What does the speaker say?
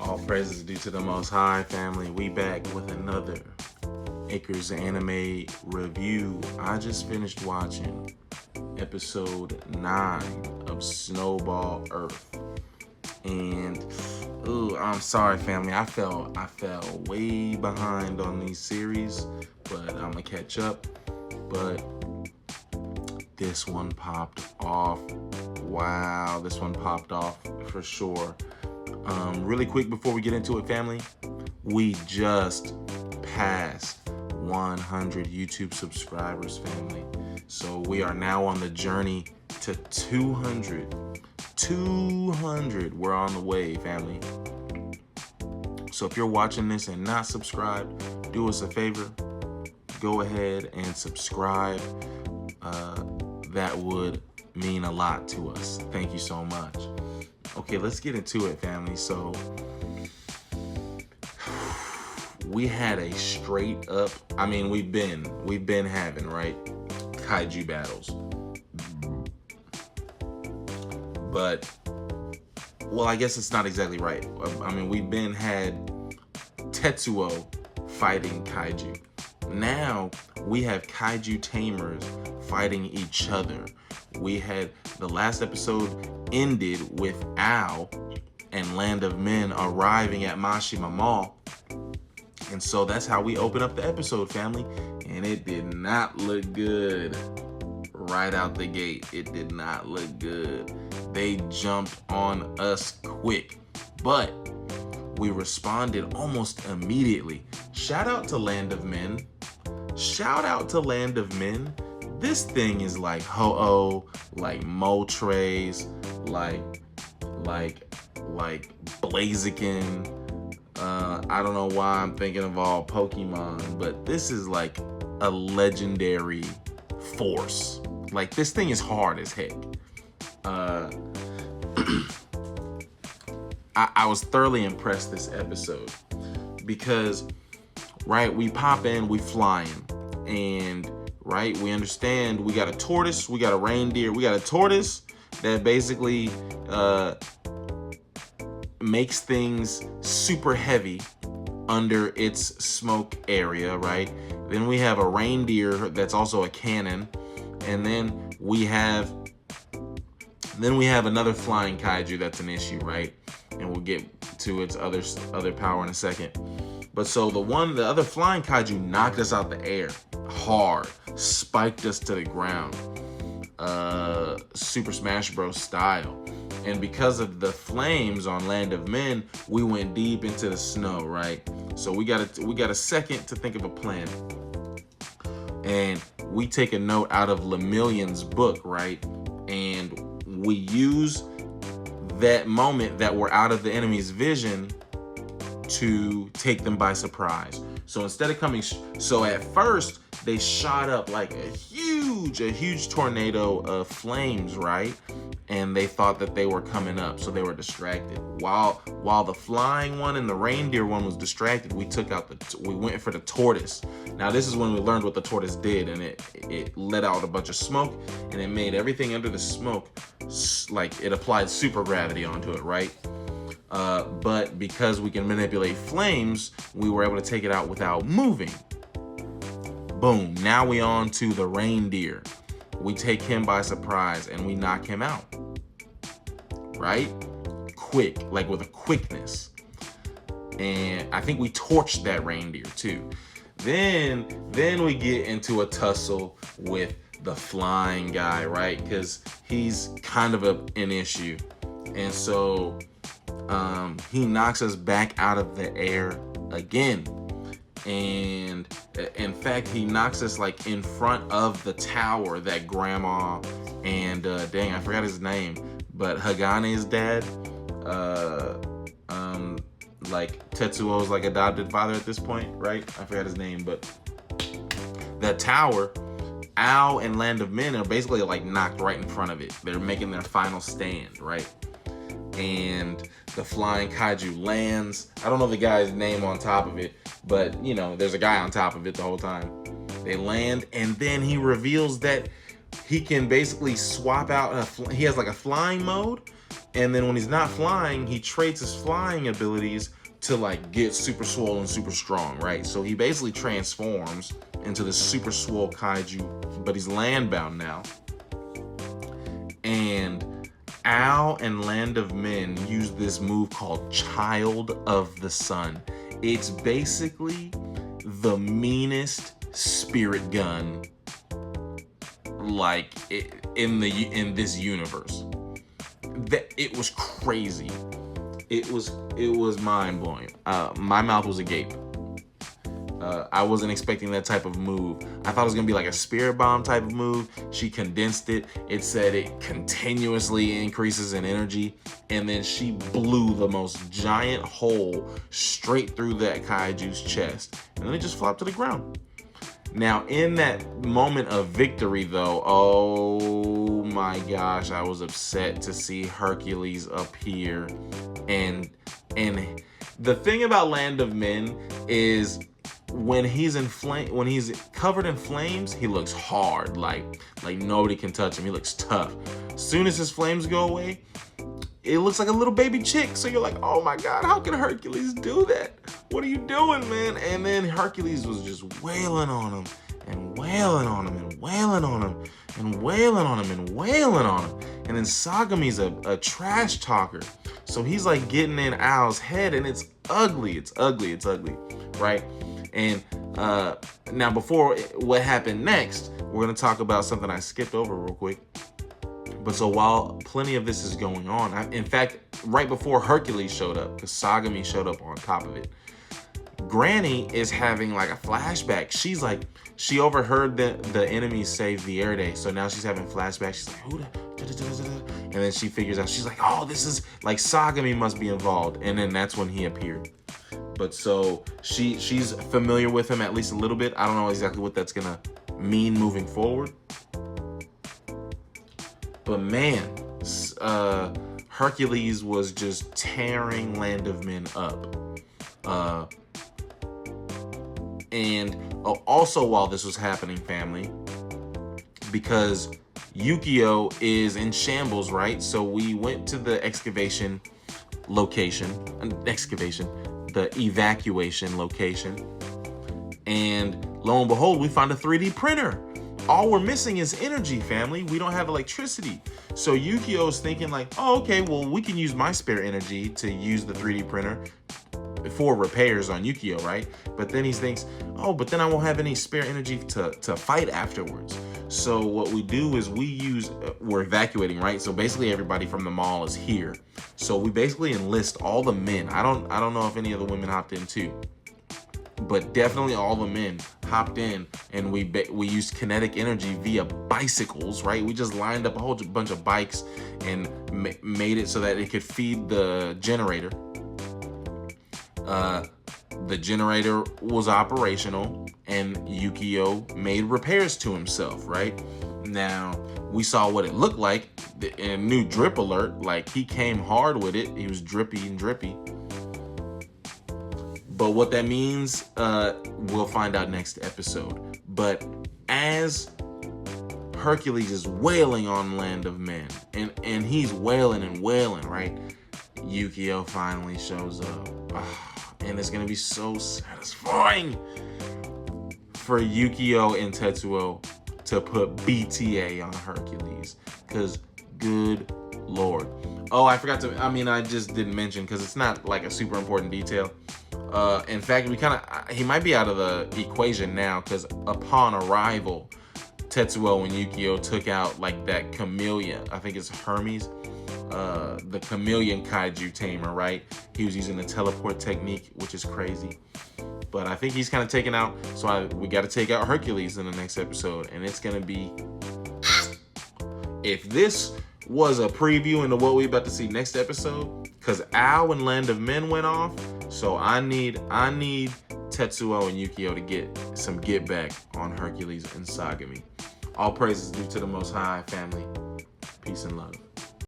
All praises due to the Most High, family. We back with another Acres Anime review. I just finished watching episode 9 of Snowball Earth. And I'm sorry, family. I fell way behind on these series, but I'm gonna catch up. But this one popped off. Wow, this one popped off for sure. Really quick before we get into it, family, we just passed 100 YouTube subscribers, family. So we are now on the journey to 200. 200. We're on the way, family. So if you're watching this and not subscribed, do us a favor. Go ahead and subscribe. That would mean a lot to us. Thank you so much. Okay, let's get into it, family. So we had a straight up, we've been having, right, kaiju battles. But, well, I guess it's not exactly right. We've had Tetsuo fighting kaiju. Now we have kaiju tamers fighting each other. We had the last episode ended with Ao and Land of Men arriving at Mashima Mall. And so that's how we open up the episode, family. And it did not look good right out the gate. It did not look good. They jumped on us quick, but we responded almost immediately. Shout out to Land of Men. Shout out to Land of Men. This thing is like Ho-Oh, like Moltres, like Blaziken. I don't know why I'm thinking of all Pokemon, but this is like a legendary force. Like, this thing is hard as heck. I was thoroughly impressed this episode because, right, we pop in, we flying, and right, we understand we got a tortoise, we got a reindeer, we got a tortoise that basically makes things super heavy under its smoke area, right? Then we have a reindeer that's also a cannon, and then we have another flying kaiju that's an issue, right? And we'll get to its other power in a second. But so the other flying kaiju knocked us out the air hard, spiked us to the ground, Super Smash Bros. Style. And because of the flames on Land of Men, we went deep into the snow, right? So we got a second to think of a plan. And we take a note out of Lemillion's book, right? And we use that moment that we're out of the enemy's vision to take them by surprise. So instead of coming, so at first they shot up like a huge tornado of flames, right? And they thought that they were coming up, so they were distracted. While the flying one and the reindeer one was distracted, we went for the tortoise. Now this is when we learned what the tortoise did, and it let out a bunch of smoke, and it made everything under the smoke, like it applied super gravity onto it, right? But because we can manipulate flames, we were able to take it out without moving. Boom, now we on to the reindeer. We take him by surprise and we knock him out, right? Quick, like with a quickness. And I think we torched that reindeer too. Then we get into a tussle with the flying guy, right? Because he's kind of an issue. And so he knocks us back out of the air again. And in fact, he knocks us like in front of the tower that Grandma and dang, I forgot his name, but Hagane's dad, like Tetsuo's like adopted father at this point, right? I forgot his name, but that tower, Ao and Land of Men are basically like knocked right in front of it. They're making their final stand, right? And the flying kaiju lands. I don't know the guy's name on top of it, but you know, there's a guy on top of it the whole time. They land, and then he reveals that he can basically swap out he has like a flying mode, And then when he's not flying, he trades his flying abilities to like get super swole and super strong, right? So he basically transforms into this super swole kaiju, but he's landbound now. And Ao and Land of Men use this move called Child of the Sun. It's basically the meanest spirit gun like in this universe. That it was crazy. It was mind blowing. My mouth was agape. I wasn't expecting that type of move. I thought it was gonna be like a spirit bomb type of move. She condensed it. It said it continuously increases in energy, and then she blew the most giant hole straight through that kaiju's chest, and then it just flopped to the ground. Now, in that moment of victory, though, oh my gosh, I was upset to see Hercules appear, and the thing about Land of Men is, when he's covered in flames, he looks hard, like nobody can touch him. He looks tough. As soon as his flames go away, it looks like a little baby chick. So you're like, oh my God, how can Hercules do that? What are you doing, man? And then Hercules was just wailing on him and wailing on him and wailing on him and wailing on him and wailing on him. And then Sagami's a trash talker. So he's like getting in Ao's head, and it's ugly. It's ugly. It's ugly, right? And now, before what happened next, we're going to talk about something I skipped over real quick. But so while plenty of this is going on, in fact, right before Hercules showed up, because Sagami showed up on top of it, Granny is having like a flashback. She's like, she overheard the enemies save the air day. So now she's having flashbacks. She's like, who the? And then she figures out, she's like, oh, this is like Sagami must be involved. And then that's when he appeared. But so she's familiar with him at least a little bit. I don't know exactly what that's gonna mean moving forward. But man, Hercules was just tearing Land of Men up. And also while this was happening, family, because Yukio is in shambles, right? So we went to the evacuation location, and lo and behold, we found a 3D printer. All we're missing is energy, family. We don't have electricity. So Yukio's thinking like, oh, okay, well, we can use my spare energy to use the 3D printer for repairs on Yukio, right? But then he thinks, oh, but then I won't have any spare energy to fight afterwards. So what we do is we're evacuating, right? So basically everybody from the mall is here. So we basically enlist all the men. I don't know if any of the women hopped in too, but definitely all the men hopped in, and we used kinetic energy via bicycles, right? We just lined up a whole bunch of bikes and made it so that it could feed the generator. The generator was operational, and Yukio made repairs to himself, right? Now, we saw what it looked like in a new drip alert. Like, he came hard with it. He was drippy and drippy. But what that means, we'll find out next episode. But as Hercules is wailing on Land of Men, and he's wailing and wailing, right? Yukio finally shows up. And it's gonna be so satisfying for Yukio and Tetsuo to put BTA on Hercules. Because good Lord. Oh, I forgot to, I just didn't mention, because it's not like a super important detail. In fact, he might be out of the equation now, because upon arrival, Tetsuo and Yukio took out like that chameleon. I think it's Hermes. The chameleon kaiju tamer, right? He was using the teleport technique, which is crazy. But I think he's kind of taken out. So we got to take out Hercules in the next episode. And it's going to be... If this was a preview into what we're about to see next episode, because Ao and Land of Men went off, so I need Tetsuo and Yukio to get some get back on Hercules and Sagami. All praises due to the Most High, family. Peace and love.